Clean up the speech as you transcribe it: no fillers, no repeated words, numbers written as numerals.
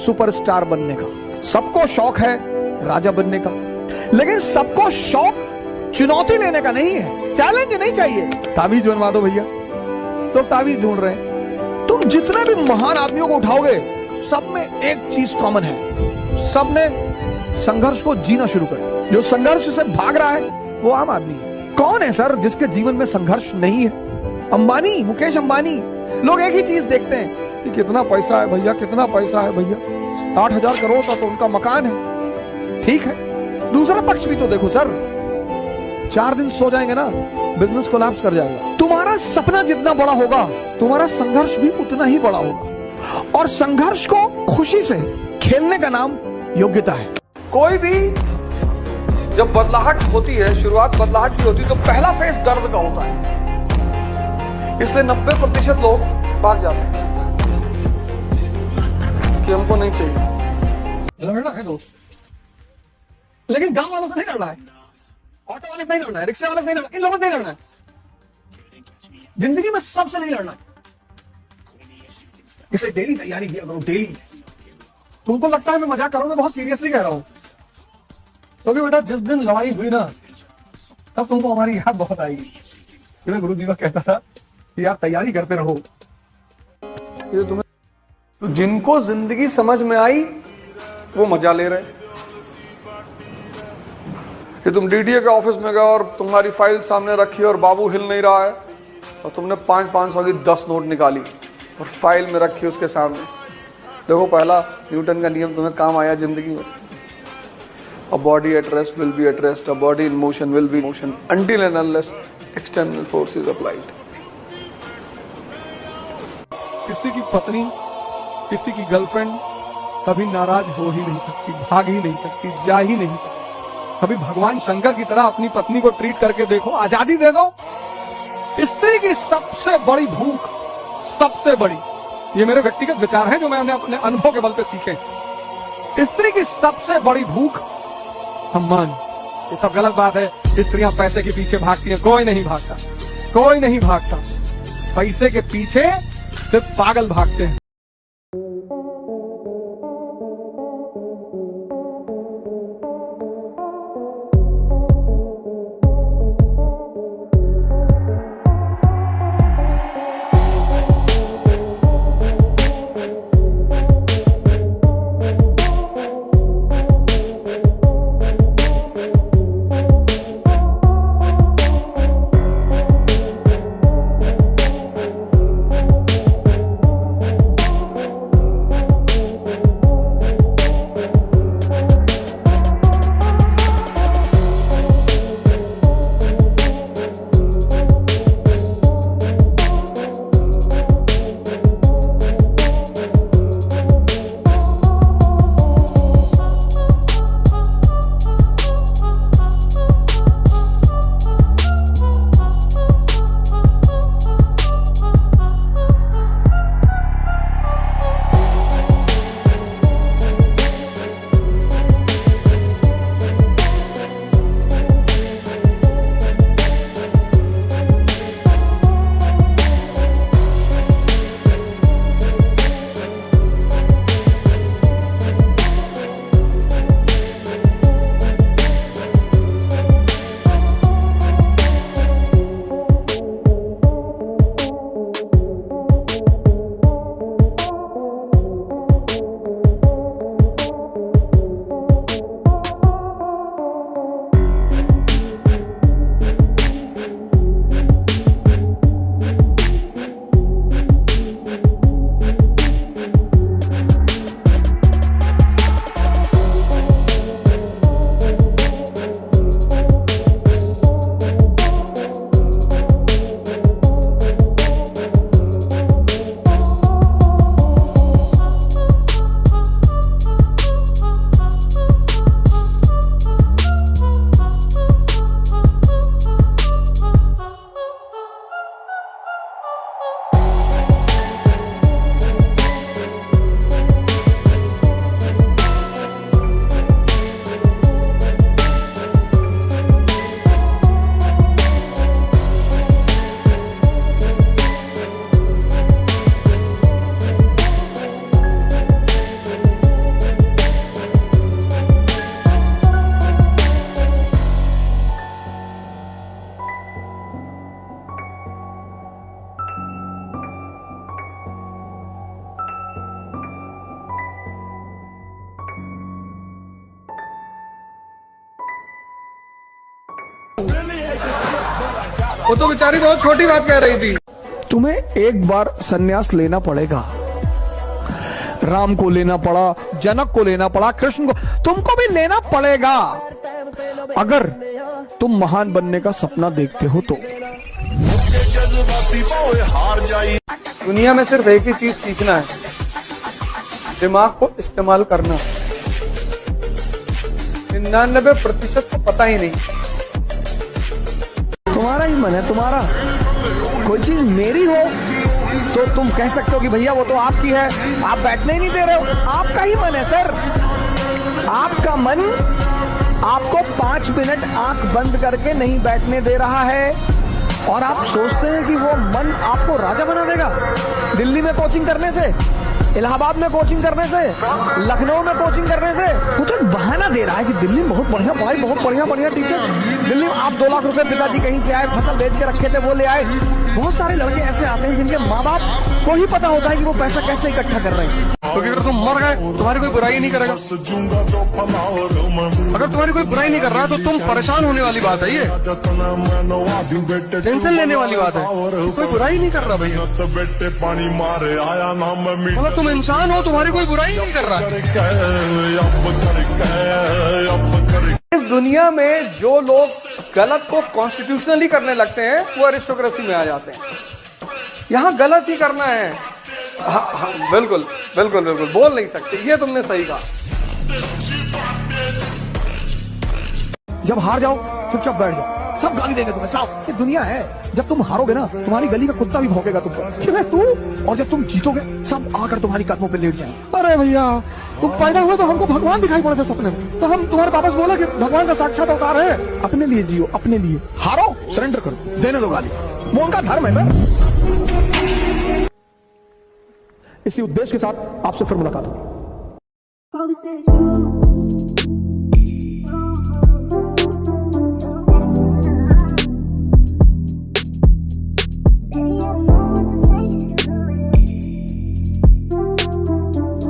Superstar बनने का, सबको शौक है राजा बनने का, लेकिन सबको शौक चुनौती लेने का नहीं है, चैलेंज नहीं चाहिए। ताबीज बनवा दो भैया, तो ताबीज ढूंढ रहे हैं। तुम जितने भी महान आदमियों को उठाओगे, सब में एक चीज कॉमन है, सब ने संघर्ष को जीना शुरू कर दिया। जो संघर्ष से भाग रहा है वो आम आदमी है। कौन है सर जिसके जीवन में संघर्ष नहीं है? अंबानी, मुकेश अंबानी। लोग एक ही चीज देखते हैं कि कितना पैसा है भैया, कितना पैसा है भैया, 8,000 करोड़ का तो उनका मकान है। ठीक है, दूसरा पक्ष भी तो देखो सर, 4 दिन सो जाएंगे ना, बिजनेस कोलैप्स कर जाएगा। तुम्हारा सपना जितना बड़ा होगा, तुम्हारा संघर्ष भी उतना ही बड़ा होगा। और संघर्ष को खुशी से खेलने का नाम योग्यता है। कोई भी जब बदलाहट होती है, शुरुआत बदलाहट की होती है, तो पहला फेज दर्द का होता है। इसलिए 90% लोग भाग जाते हैं कि हमको नहीं चाहिए। लड़ना है दोस्त, लेकिन गांव वालों से नहीं लड़ना है, ऑटो वाले से नहीं लड़ना है, रिक्शा वाले से नहीं लड़ना है, इन लोगों से नहीं लड़ना है। जिंदगी में सबसे नहीं लड़ना है। इसे डेली तैयारी किया करो, डेली। तुमको लगता है मैं मजाक कर रहा हूं, मैं बहुत सीरियसली कह रहा हूं। क्योंकि बेटा जिस दिन लड़ाई हुई ना, तब तुमको हमारी याद बहुत आएगी। मैं गुरु जी का कहता था कि यार तैयारी करते रहो। ये तुम्हें तो जिनको जिंदगी समझ में आई वो मजा ले रहे। कि तुम डीडीए के ऑफिस में गए और तुम्हारी फाइल सामने रखी और बाबू हिल नहीं रहा है, और तुमने 500 की 10 नोट निकाली और फाइल में रखी उसके सामने। देखो, पहला न्यूटन का नियम तुम्हें काम आया जिंदगी में। A body at rest will be at rest. A body in motion will be in motion until and unless external force is applied. किसी की पत्नी, किसी की गर्लफ्रेंड कभी नाराज हो ही नहीं सकती, भाग ही नहीं सकती, जा ही नहीं सकती। कभी भगवान शंकर की तरह अपनी पत्नी को ट्रीट करके देखो, आजादी दे दो। स्त्री की सबसे बड़ी भूख, सबसे बड़ी, ये मेरे व्यक्तिगत विचार हैं जो मैंने अपने अनुभव के बल पे सीखे। स्त्री की सबसे बड़ी भूख सम्मान। ये सब गलत बात है। स्त्रियां पैसे के पीछे भागती हैं, कोई नहीं भागता, कोई नहीं भागता। पैसे के पीछे सिर्फ पागल भागते हैं। वो तो बेचारी बहुत छोटी बात कह रही थी। तुम्हें एक बार संन्यास लेना पड़ेगा। राम को लेना पड़ा, जनक को लेना पड़ा, कृष्ण को, तुमको भी लेना पड़ेगा अगर तुम महान बनने का सपना देखते हो तो। दुनिया में सिर्फ एक ही चीज सीखना है, दिमाग को इस्तेमाल करना। 99% को पता ही नहीं। तुम्हारा ही मन है, तुम्हारा। कोई चीज मेरी हो तो तुम कह सकते हो कि भैया वो तो आपकी है, आप बैठने ही नहीं दे रहे हो। आपका ही मन है सर। आपका मन आपको 5 मिनट आंख बंद करके नहीं बैठने दे रहा है और आप सोचते हैं कि वो मन आपको राजा बना देगा। दिल्ली में कोचिंग करने से, इलाहाबाद में कोचिंग करने से, लखनऊ में कोचिंग करने से वो तो बहाना दे रहा है कि दिल्ली में बहुत बढ़िया पढ़ाई, बहुत बढ़िया टीचर। दिल्ली में आप 2 लाख रुपए पिताजी कहीं से आए, फसल बेच के रखे थे वो ले आए। बहुत सारे लड़के ऐसे आते हैं जिनके माँ बाप को ही पता होता है कि वो पैसा कैसे इकट्ठा कर रहे हैं। क्योंकि अगर तुम मर गए तुम्हारी कोई बुराई नहीं करेगा। अगर तुम्हारी कोई बुराई नहीं कर रहा तो तुम परेशान होने वाली बात है, ये टेंशन लेने वाली बात है। कोई बुराई नहीं कर रहा भैया, मतलब तुम इंसान हो, तुम्हारी कोई बुराई नहीं कर रहा। इस दुनिया में जो लोग गलत को कॉन्स्टिट्यूशनली करने लगते हैं वो अरिस्टोक्रेसी में आ जाते हैं। यहां गलत ही करना है। हाँ, बिल्कुल बिल्कुल बिल्कुल बोल नहीं सकते, ये तुमने सही कहा। जब हार जाओ चुपचाप बैठ जाओ, सब गाली देंगे तुम्हें, साफ। ये दुनिया है। जब तुम हारोगे ना तुम्हारी गली का कुत्ता भी भौंकेगा तुम पर, क्यों तू। और जब तुम जीतोगे सब आकर तुम्हारी कदमों पे लेट जाएंगे। अरे भैया तुम पैदा हुए तो हमको भगवान दिखाई पड़े थे सपने में, तो हम तुम्हारे पापा से बोला कि भगवान का साक्षात अवतार है। अपने लिए जियो, अपने लिए। हारो सरेंडर करो, देने दो गाली, वो उनका धर्म है सर। इसी उद्देश्य के साथ आपसे फिर मुलाकात होगी।